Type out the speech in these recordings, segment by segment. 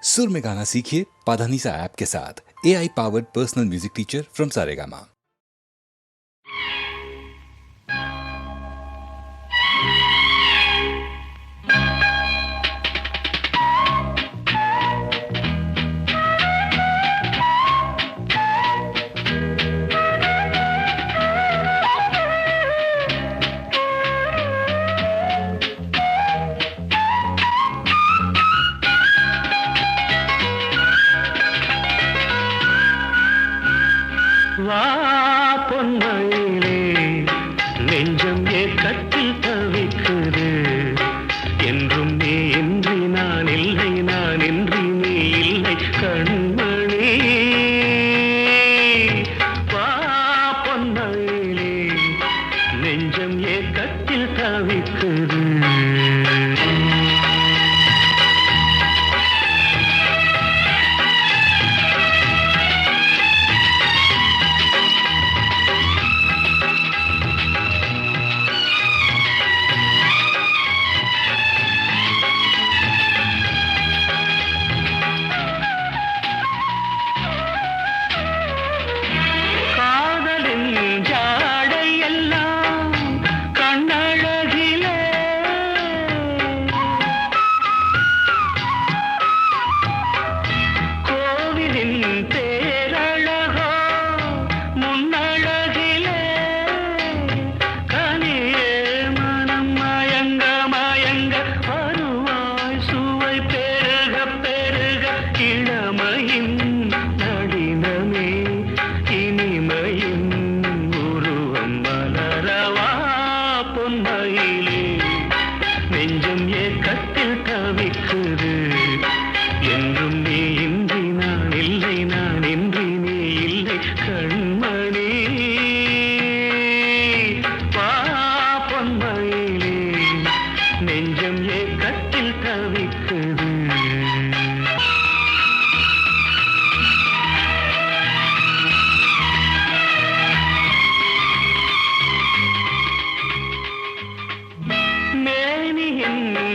सुर में गाना सीखिए पाधानीसा ऐप के साथ। AI powered personal music teacher from Saregama. வா பொன்மயிலே நெஞ்சம் ஏக்கத்தில் தவிக்குது என்றும் நீ இன்றி நான் இல்லை நான் இன்றி நீ இல்லை கண்மணி வா பொன்மயிலே நெஞ்சம் ஏக்கத்தில் தவிக்குது நெஞ்சம் ஏக்கத்தில் தவிக்குது என்றும் நீ இன்றி நான் இல்லை நான் இன்றி நீ இல்லை கண்மணி வா பொன்மயிலே நெஞ்சம் ஏக்கத்தில் தவிக்குது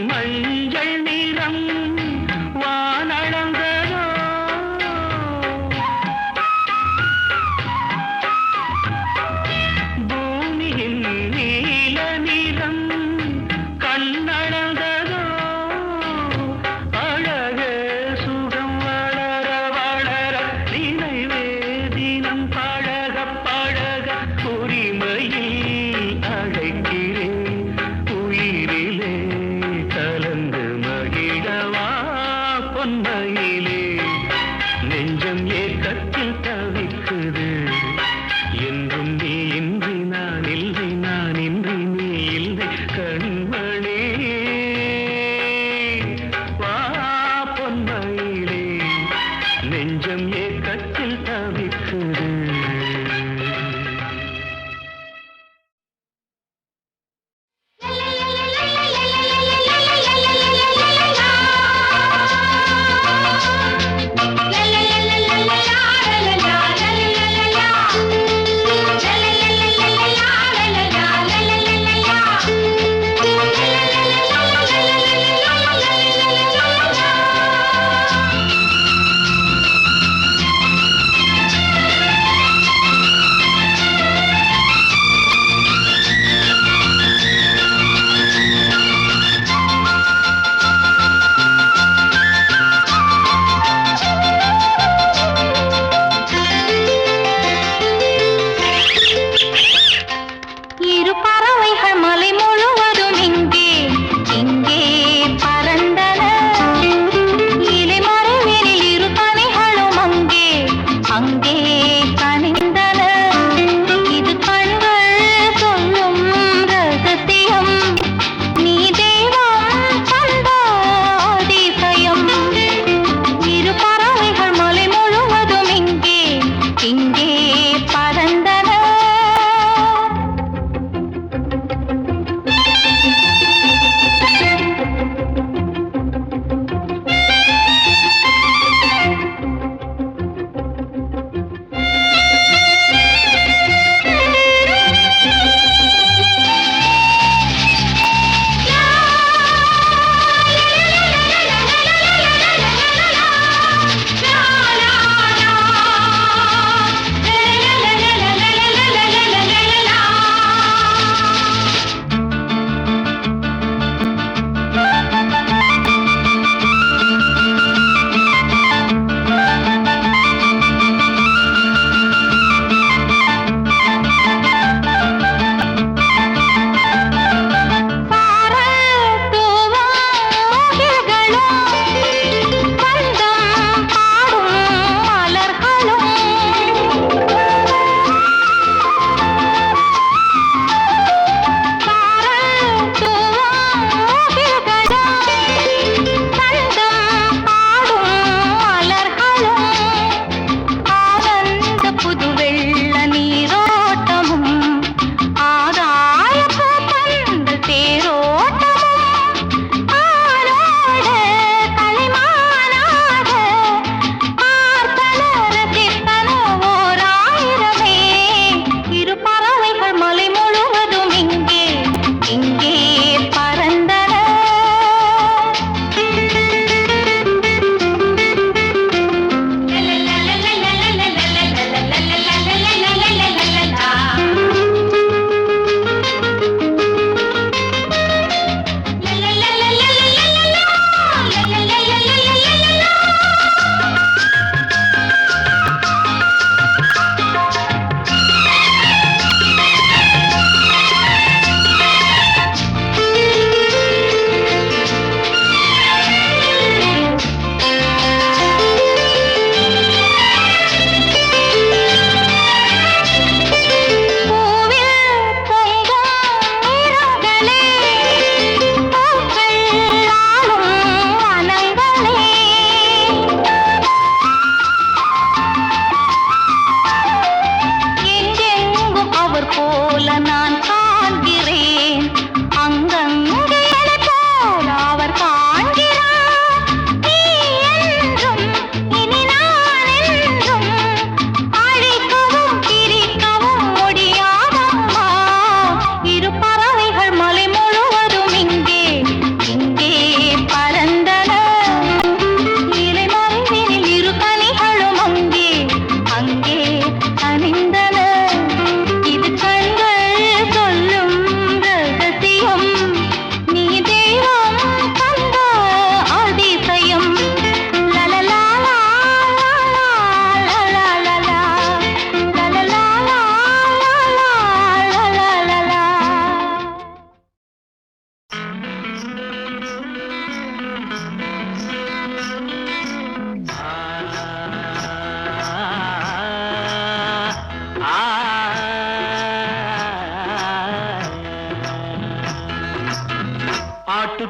மஞ்சள் நிறம் வானளந்ததோ பூமியின் நீல நிறம் கண்ணளந்ததோ அழகே சுகம் வளர வளர நினைவே தினம் பழக பழக உரிமையில் அழைக்கிறேன் உயிரிலே கலந்து மகிழவா பொன்மயிலே நெஞ்சம் ஏக்கத்தில் தவிக்குது என்றும் நீ இன்றி நான் இல்லை நான் இன்றி நீ இல்லை கண்மணி வா பொன்மயிலே நெஞ்சம் ஏக்கத்தில் தவிக்குது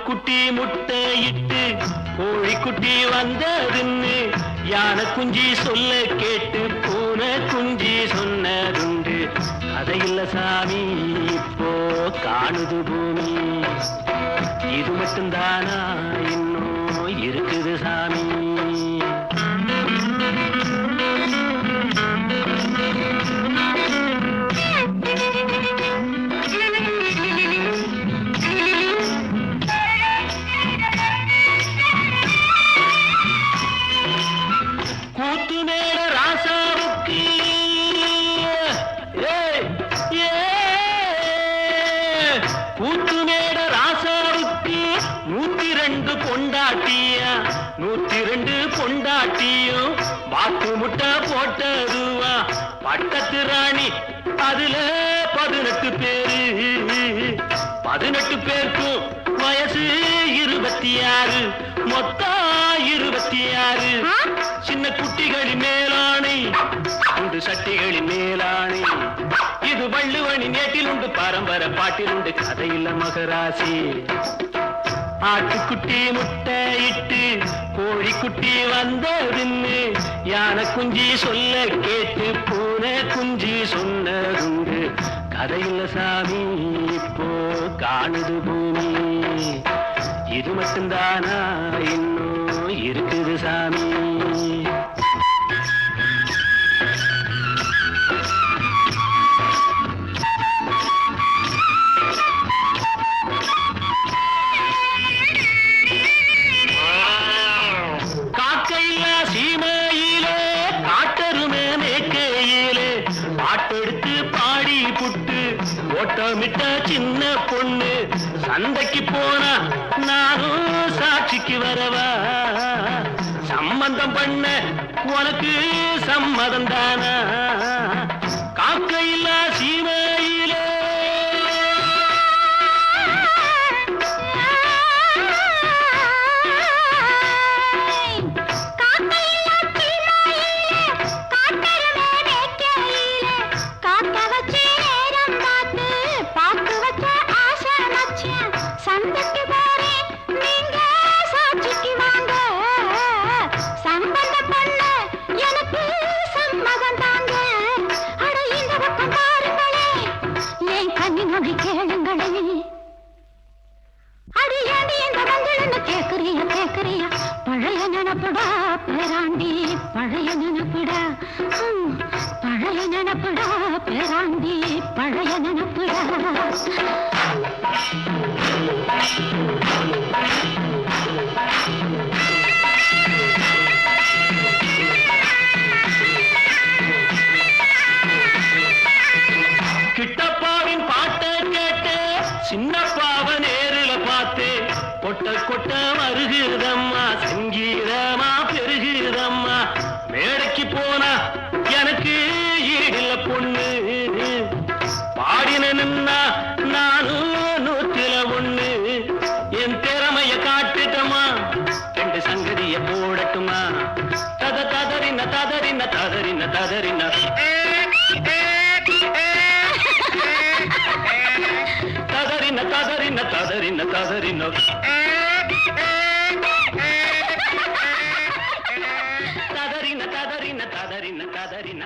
ஆட்டுக்குட்டி முட்டையிட்டு கோழிக்குட்டி வந்ததுன்னு யானை குஞ்சி சொல்ல கேட்டு பூனை குஞ்சி சொன்னதுண்டு. கதையில்ல சாமி இப்போ காணுது பூமி, இது மட்டும்தானா இன்னும் இருக்குது சாமி. கூத்துமேட ராசாவுக்கு 102 பொண்டாட்டியா, 102 பொண்டாட்டியும் பாத்து முட்டை போட்டதுவா. பட்டத்து ராணி அதுல 18 பேரு, 18 பேருக்கும் வயசு 26, மொத்தம் 26. சின்ன குட்டிகளின் மேலானை, குண்டு சட்டிகளின் மேலானை. இது வள்ளுவனின் நேட்டில் உண்டு, பரம்பரை பாட்டில் உண்டு, கதையில்ல மகராசி. ஆட்டுக்குட்டி முட்டையிட்டு கோழிக்குட்டி வந்ததுன்னு யானை குஞ்சி சொல்ல கேட்டு பூனை குஞ்சி சொன்னதுண்டு. கதையில்ல சாமி இப்போ காணுது பூமி, இது மட்டும்தானா இன்னும் இருக்குது சாமி. ஓட்டமிட்ட சின்ன பொண்ணு சந்தைக்கு போனா நானும் சாட்சிக்கு வரவா. சம்பந்தம் பண்ண உனக்கு சம்மதம் தானா? காக்கையில்லா சீமையிலே பழைய நினப்புடா பேராண்டி, பழைய நினப்புடா, பழைய நினப்புடா பேராண்டி, பழைய நினப்புடா. கிட்டப்பாவின் பாட்டை கேட்டு சின்னப்பாவ நேருல பார்த்து கொட்ட கொட்ட வருகுதம்மா, சங்கீதமா பெருகுதம்மா. மேடைக்கு போனா எனக்கு ஈடில்ல பொண்ணு, பாடினா நானும் 101. என் திறமைய காட்டுட்டமா, 2 சங்கதிய போடட்டுமா. தத ததறின ததறின ததறின ததறின ததறின ததறின ததறின ததறின ததறின ததறின ததறின ததறின.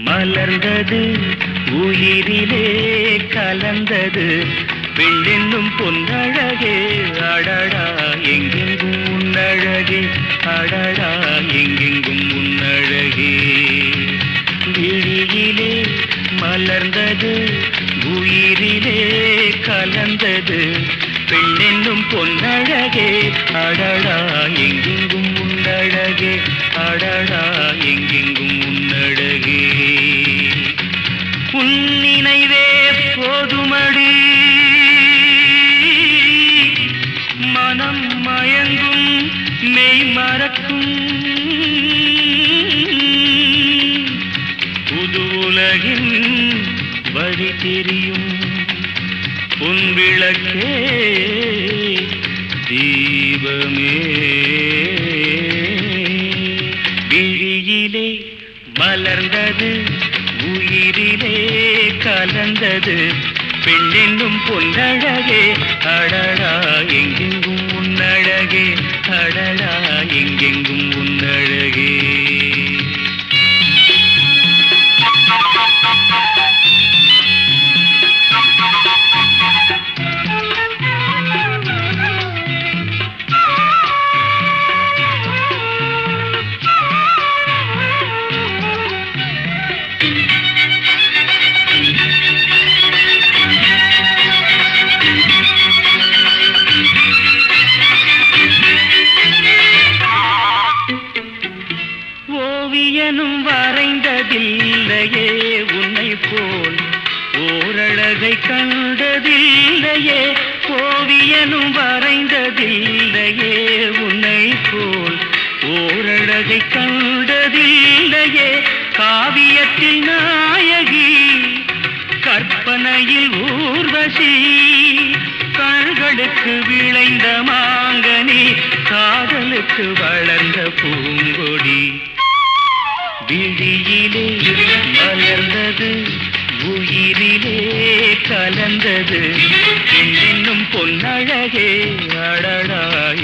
மலர்ந்தது உயிரிலே கலந்தது பெண்ணென்னும் பொன்னழகே, அடடா எங்கெங்கும் உன்னழகே, அடடா எங்கெங்கும் உன்னழகே. விழியிலே மலர்ந்தது உயிரிலே கலந்தது பெண்ணென்னும் பொன்னழகே, அடடா எங்கெங்கும் உன்னழகே, அடடா எங்கெங்கும் உன்னழகே. உன் நினைவே போதுமடி, திறக்கும் புது உலகின் வழி தெரியும் உன் விளக்கே தீபமே விழியிலே மலர்ந்தது உயிரிலே கலந்தது பெண்ணென்னும் பொன்னழகே அடடா எங்கெங்கும் உன்னழகே அடடா எங்கெங்கும் உன்னழகே ஓவியனும் வரைந்ததில்லையே உன்னை போல் ஓரழகை கண்டதில்லையே ஓவியனும் வரைந்ததில்லையே உன்னை போல் ஓரழகை கண்டதில்லையே காவியத்தில் நாயகி கற்பனையில் ஊர்வசி கண்களுக்கு விளைந்த மாங்கனி காதலுக்கு வளர்ந்த பூங்கொடி விழியிலே மலர்ந்தது உயிரிலே கலந்தது என்னும் பொன்னழகே அடடா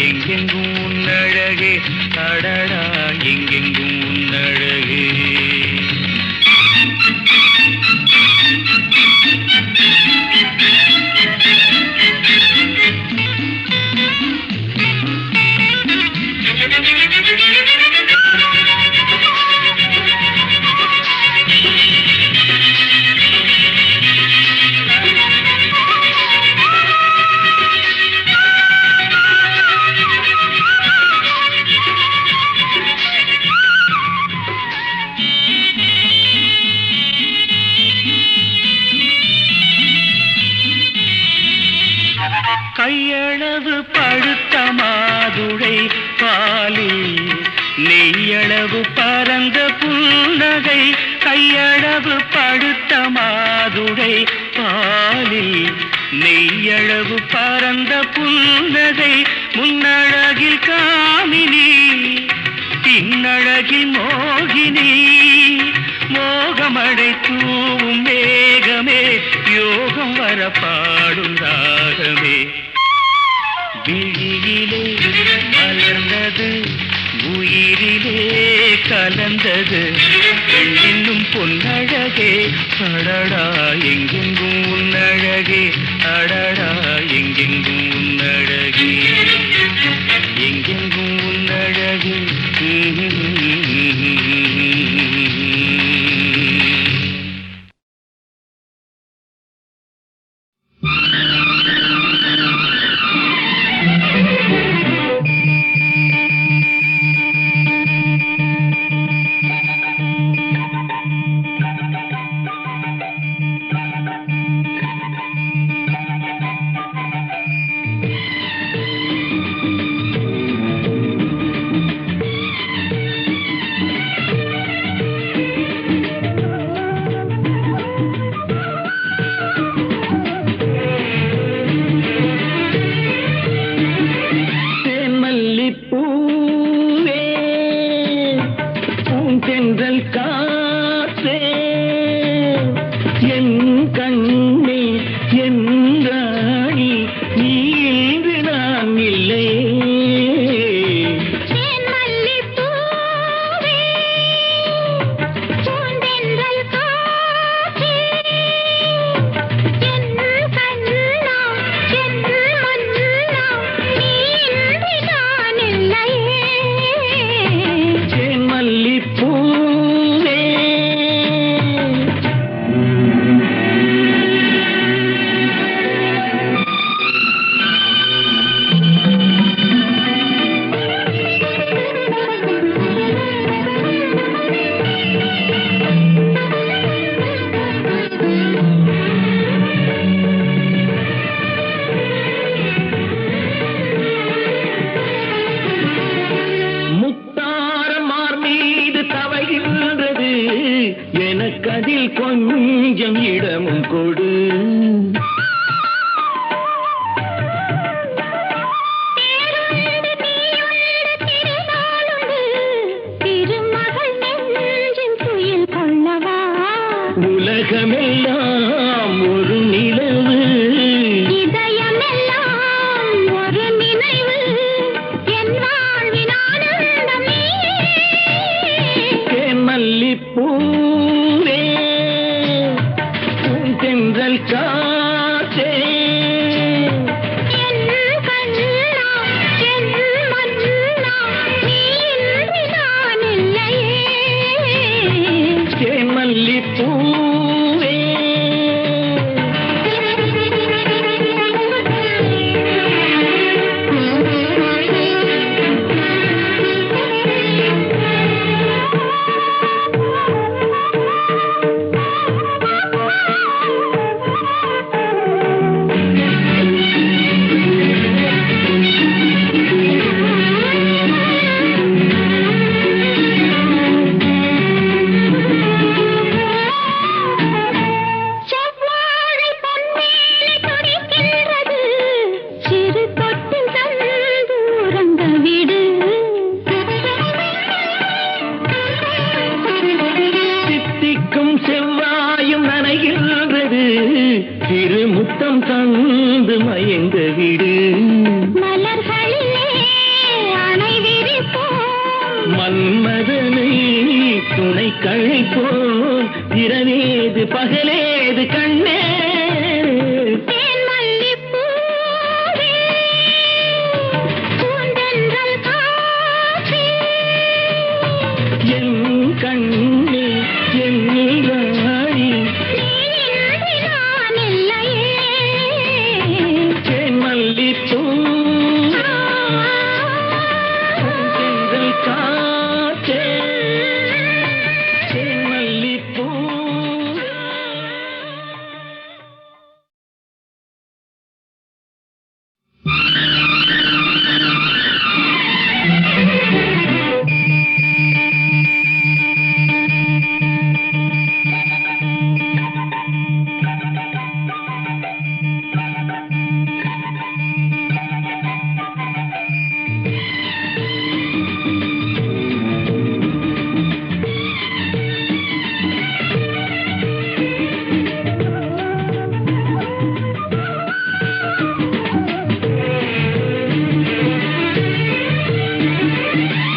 எங்கெங்கும் உன்னழகே அடடா எங்கெங்கும் உன்னழகே கையளவு பழுத்த மாதுளை பாலில் நெய்யளவு பரந்த புன்னகை கையளவு பழுத்த மாதுளை பாலில் நெய்யளவு பரந்த புன்னகை முன்னழகில் காமினி பின்னழகில் மோகினி மோகமடை தூவும் மேகமே யோகம் வர பாடும் ராகமே விழியிலே மலர்ந்தது உயிரிலே கலந்தது பெண்ணின்னும் பொன்னழகே அடடா எங்கெங்கும் உன்னழகே அடடா எங்கெங்கும் உன்னழகே எங்கெங்கும் உன்னழகே இல்லை எனக்கதில் கொஞ்சம் இடமும் கொடு. உலகமெல்லாம் ஒரு நிலவு, இதயமெல்லாம் ஒரு நினைவு, என் வாழ்வின் ஆனந்தம் நீயே. மல்லிப்பூவே தென்றல் காற்றே, என் கண்ணா, என் மன்னா, நீ இன்றி நான் இல்லையே. மல்லிப்பூவே செவ்வாழை பொன்மேனி துடிக்கின்றது, சிறு தொட்டு தந்து உறங்க விடு. சித்திக்கும் செவ்வாயும் நனைகின்றது, திருமுத்தம் தந்து மயங்க விடு. மலர்களிலே அணை விரிப்போம், மன்மதனை துணை கழிப்போம், இரவேது பகலேது கண்ணே. தேன் மல்லிப்பூவே, பூந்தென்றல் காற்றே, என் கண்ணே என் ராணி, நீ இன்றி நான் இல்லையே. தேன் மல்லிப்பூ தென்றல் காற்றே, தேன் மல்லிப்பூ.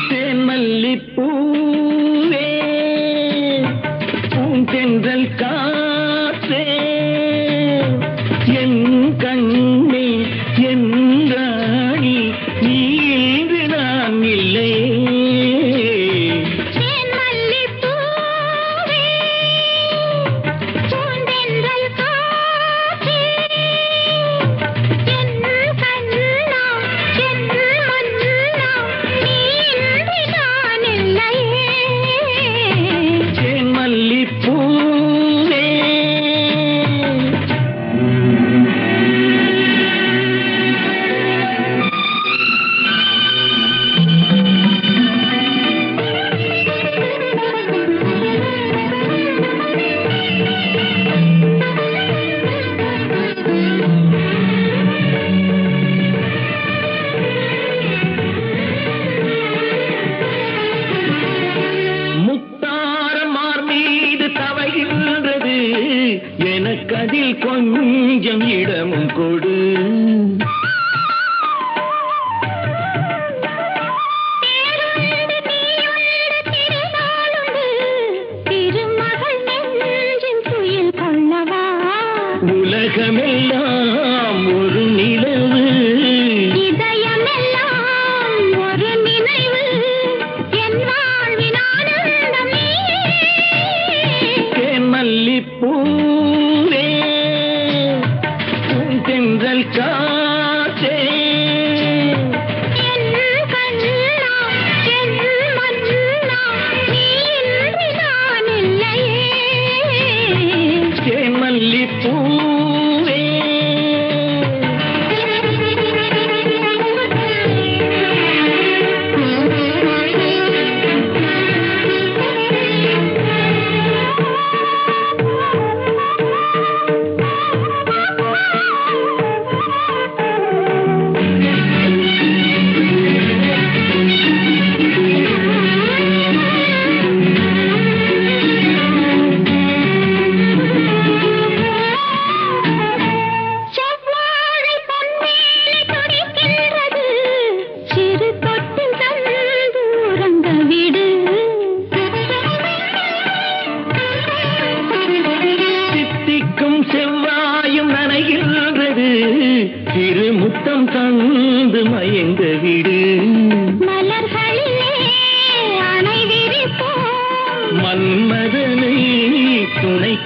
தேன் மல்லிப்பூவே பூந்தென்றல் காற்றே, என் கண்ணே என் ராணி, நீ இன்று நான் இல்லையே. தேன் மல்லிப்பூவே, பூந்தென்றல் காற்றே, என் கண்ணா, என் மன்னா, நீ இன்றி நான் இல்லையே. தேன் மல்லிப்பூவே முத்தாரமார் மீது தவழ்கின்றது, எனக்கதில் கொஞ்சம் இடமும் கொடு. தேருண்டு நீயுண்டு திருநாளுண்டு, திருமகள் நெஞ்சின் துயில் கொள்ளவா. உலகமெல்லாம் ஒரு நிலவு, இதயமெல்லாம் ஒரு நினைவு, என் வாழ்வின் ஆனந்தம் நீயே. தேன் மல்லிப்பூவே தென்றல்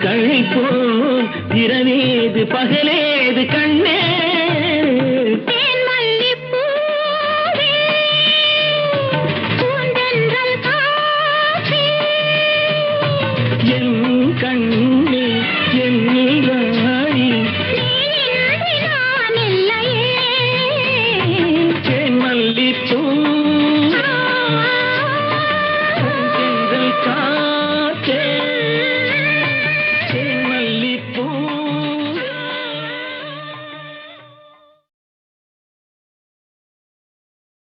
கழை போல் இரவேது பகலேது கண்ணே